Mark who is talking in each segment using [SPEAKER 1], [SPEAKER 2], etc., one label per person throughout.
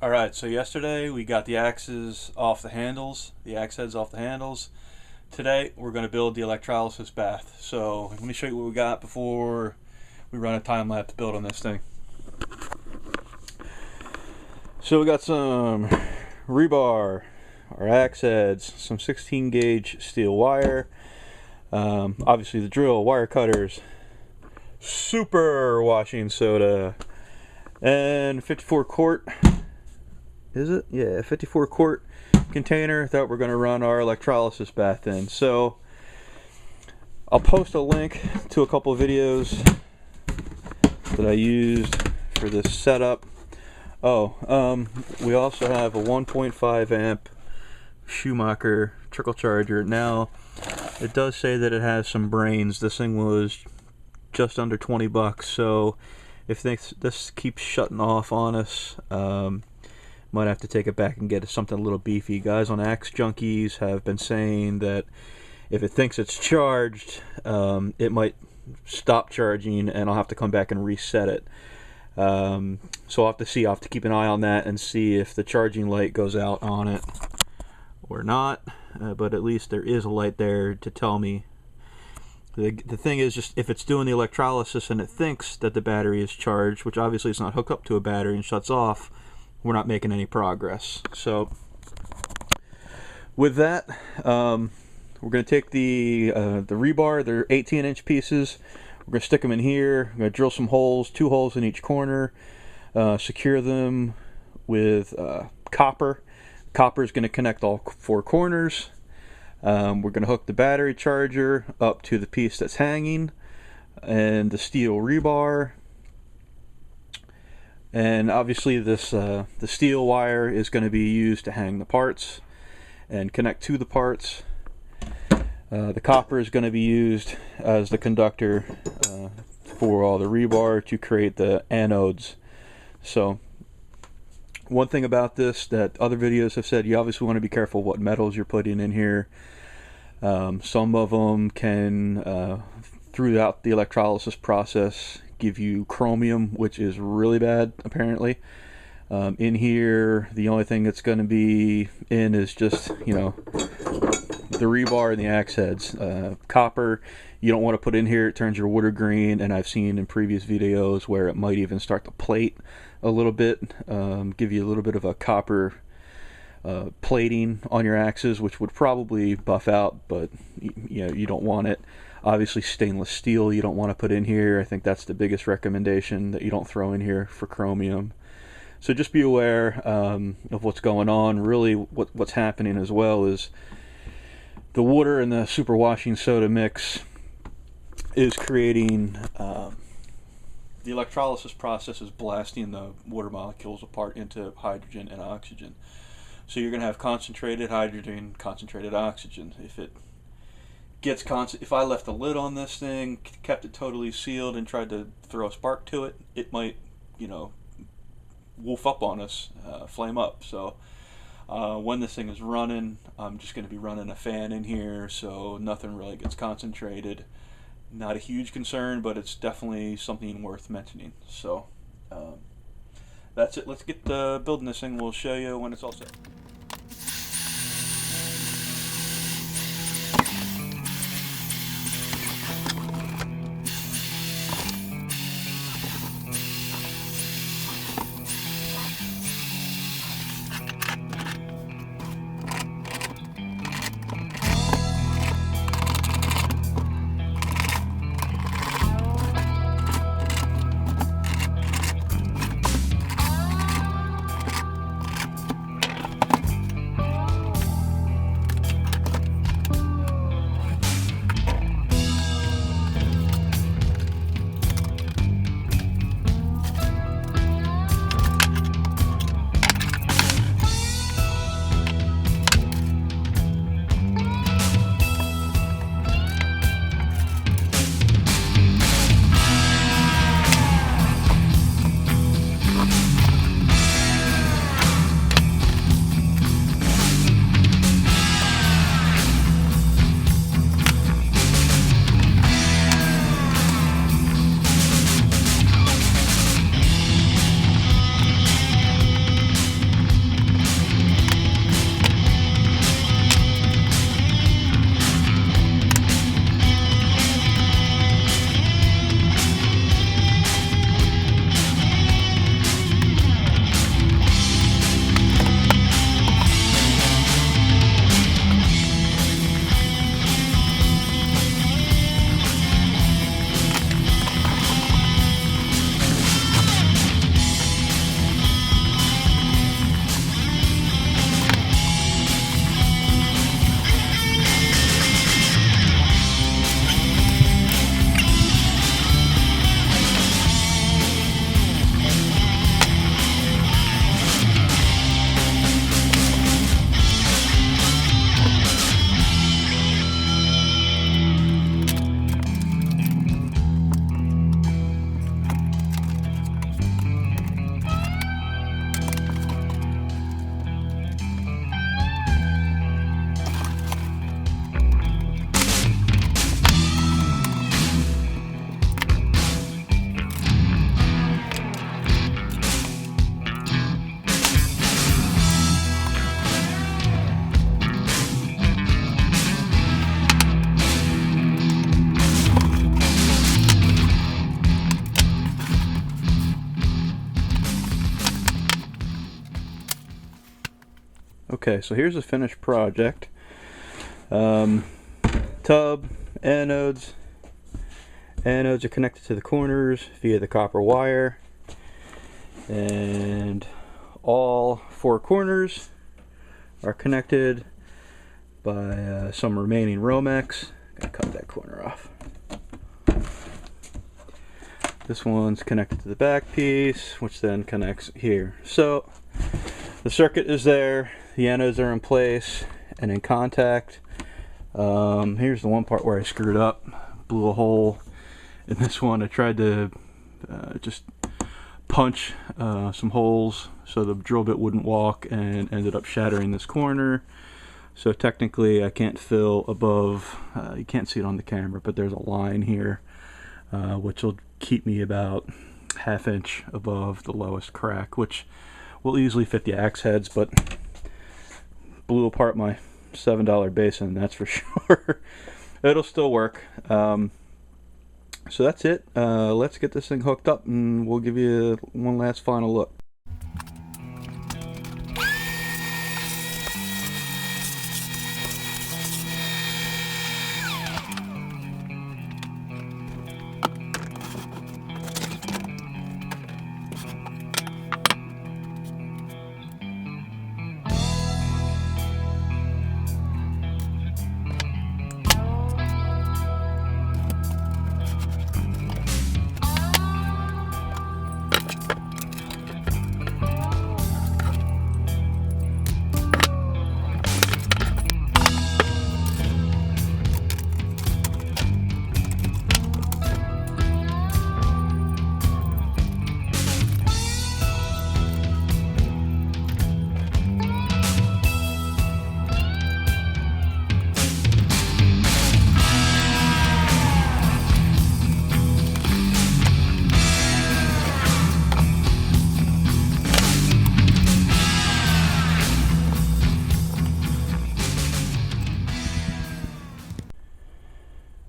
[SPEAKER 1] Alright, so yesterday we got the axes off the handles, the axe heads off the handles. Today we're going to build the electrolysis bath. So let me show you what we got before we run a time lapse build on this thing. So we got some rebar, our axe heads, some 16 gauge steel wire, obviously the drill, wire cutters, super washing soda, and 54 quart. Is it? Yeah, 54 quart container that we're going to run our electrolysis bath in. So I'll post a link to a couple of videos that I used for this setup. We also have a 1.5 amp Schumacher trickle charger. Now it does say that it has some brains. This thing was just under 20 bucks, so if this keeps shutting off on us, might have to take it back and get something a little beefy. Guys on Axe Junkies have been saying that if it thinks it's charged, it might stop charging and I'll have to come back and reset it. So I'll have to see. I'll have to keep an eye on that and see if the charging light goes out on it or not. But at least there is a light there to tell me. The thing is, just if it's doing the electrolysis and it thinks that the battery is charged, which obviously it's not hooked up to a battery, and shuts off, we're not making any progress. So with that, we're going to take the rebar. They're 18-inch pieces. We're going to stick them in here. I'm going to drill some holes, 2 holes in each corner, secure them with copper. Copper is going to connect all 4 corners. We're going to hook the battery charger up to the piece that's hanging and the steel rebar. And obviously this the steel wire is going to be used to hang the parts and connect to the parts. The copper is going to be used as the conductor for all the rebar to create the anodes. So one thing about this that other videos have said, you obviously want to be careful what metals you're putting in here. Some of them can, throughout the electrolysis process, give you chromium, which is really bad apparently. In here, the only thing that's going to be in is just, the rebar and the axe heads. Copper, you don't want to put in here. It turns your water green, and I've seen in previous videos where it might even start to plate a little bit, give you a little bit of a copper plating on your axes, which would probably buff out, but you don't want it. Obviously stainless steel you don't want to put in here. I think that's the biggest recommendation, that you don't throw in here for chromium. So just be aware of what's going on. Really what's happening as well is the water and the superwashing soda mix is creating the electrolysis process is blasting the water molecules apart into hydrogen and oxygen. So you're going to have concentrated hydrogen, concentrated oxygen. If it gets if I left the lid on this thing, kept it totally sealed, and tried to throw a spark to it, it might, wolf up on us, flame up. So when this thing is running, I'm just going to be running a fan in here, so nothing really gets concentrated. Not a huge concern, but it's definitely something worth mentioning. So that's it. Let's get building this thing. We'll show you when it's all set. Okay, so here's a finished project. Tub, anodes. Anodes are connected to the corners via the copper wire, and all four corners are connected by some remaining Romex. Gotta cut that corner off. This one's connected to the back piece, which then connects here. So the circuit is there, the anodes are in place and in contact. Here's the one part where I screwed up, blew a hole in this one. I tried to just punch some holes so the drill bit wouldn't walk, and ended up shattering this corner. So technically I can't fill above, you can't see it on the camera, but there's a line here which will keep me about ½ inch above the lowest crack, which will easily fit the axe heads, but blew apart my $7 basin, that's for sure. It'll still work. So that's it. Let's get this thing hooked up and we'll give you one last final look.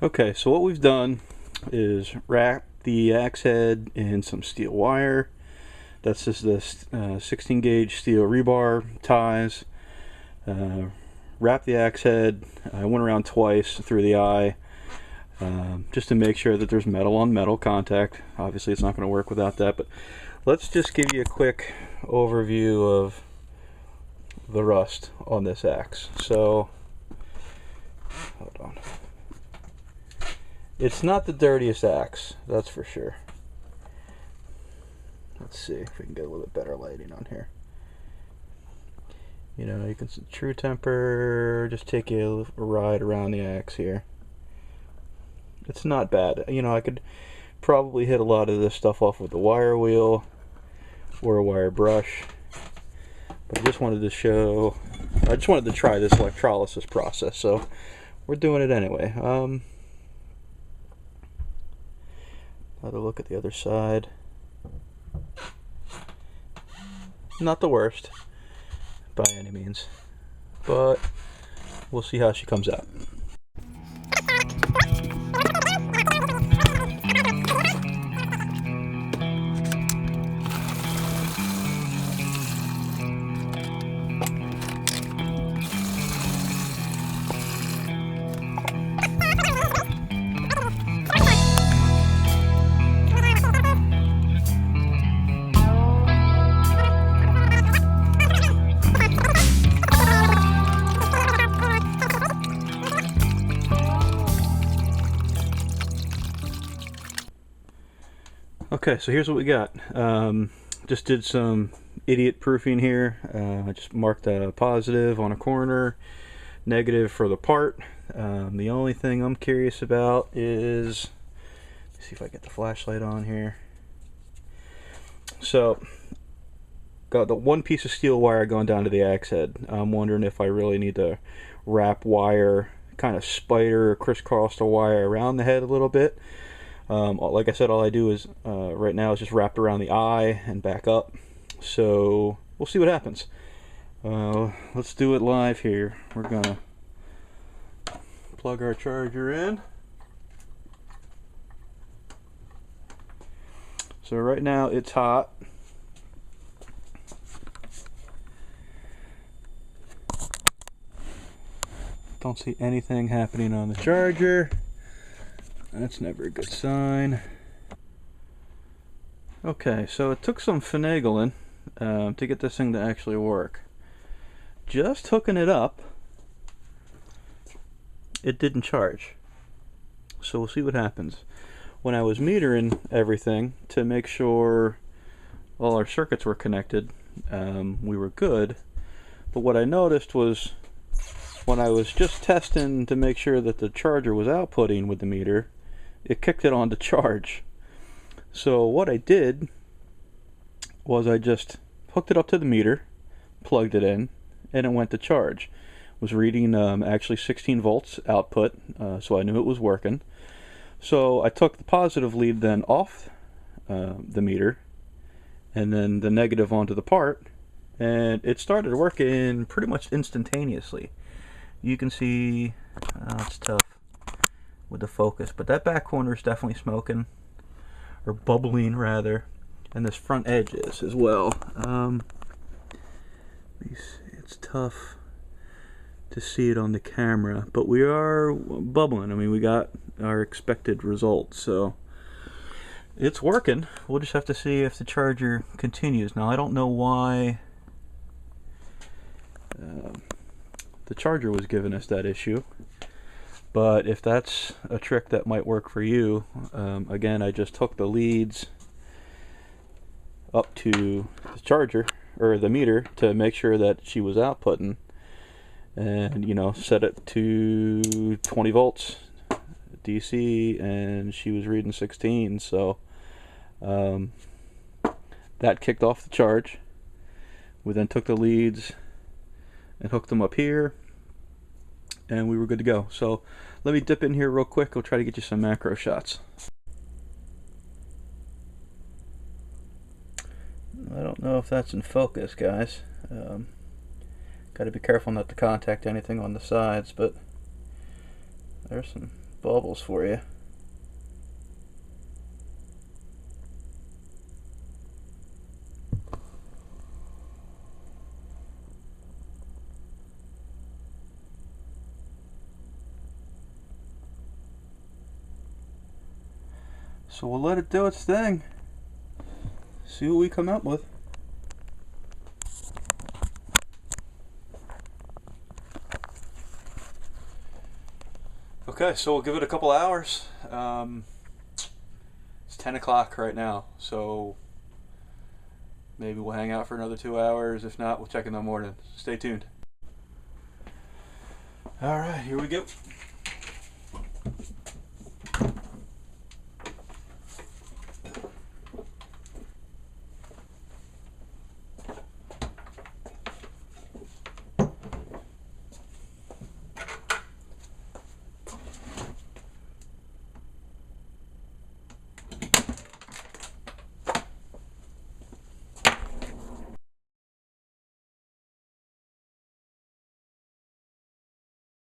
[SPEAKER 1] Okay, so what we've done is wrap the axe head in some steel wire. That's just the 16 gauge steel rebar ties. Wrap the axe head. I went around twice through the eye just to make sure that there's metal on metal contact. Obviously it's not going to work without that, but let's just give you a quick overview of the rust on this axe. So, hold on. It's not the dirtiest axe, that's for sure. Let's see if we can get a little bit better lighting on here. You know, you can see true temper, just take you a ride around the axe here. It's not bad. You know, I could probably hit a lot of this stuff off with a wire wheel or a wire brush. But I just wanted to show, I just wanted to try this electrolysis process, so we're doing it anyway. Another look at the other side. Not the worst by any means, but we'll see how she comes out. Okay, so here's what we got. Just did some idiot proofing here. I just marked a positive on a corner, negative for the part. The only thing I'm curious about is, let's see if I get the flashlight on here. So, got the one piece of steel wire going down to the axe head. I'm wondering if I really need to wrap wire, kind of spider or crisscross the wire around the head a little bit. Like I said, all I do is right now is just wrapped around the eye and back up. So we'll see what happens. Let's do it live here. We're gonna plug our charger in. So right now it's hot. Don't see anything happening on the charger. That's never a good sign. Okay, so it took some finagling to get this thing to actually work. Just hooking it up, it didn't charge. So we'll see what happens. When I was metering everything to make sure all our circuits were connected, we were good. But what I noticed was when I was just testing to make sure that the charger was outputting with the meter, it kicked it on to charge. So what I did was I just hooked it up to the meter, plugged it in, and it went to charge. It was reading actually 16 volts output, so I knew it was working. So I took the positive lead then off the meter, and then the negative onto the part, and it started working pretty much instantaneously. You can see, it's tough with the focus, but that back corner is definitely smoking, or bubbling rather, and this front edge is as well. It's tough to see it on the camera, but we are bubbling. I mean, we got our expected result, so it's working. We'll just have to see if the charger continues. Now I don't know why the charger was giving us that issue, but if that's a trick that might work for you, again, I just hooked the leads up to the charger or the meter to make sure that she was outputting, and you know, set it to 20 volts DC, and she was reading 16. So that kicked off the charge. We then took the leads and hooked them up here, and we were good to go. So let me dip in here real quick. I'll try to get you some macro shots. I don't know if that's in focus, guys. Got to be careful not to contact anything on the sides, but there's some bubbles for you. So we'll let it do its thing. See what we come up with. Okay, so we'll give it a couple hours. It's 10 o'clock right now, so maybe we'll hang out for another 2 hours. If not, we'll check in the morning. Stay tuned. Alright, here we go.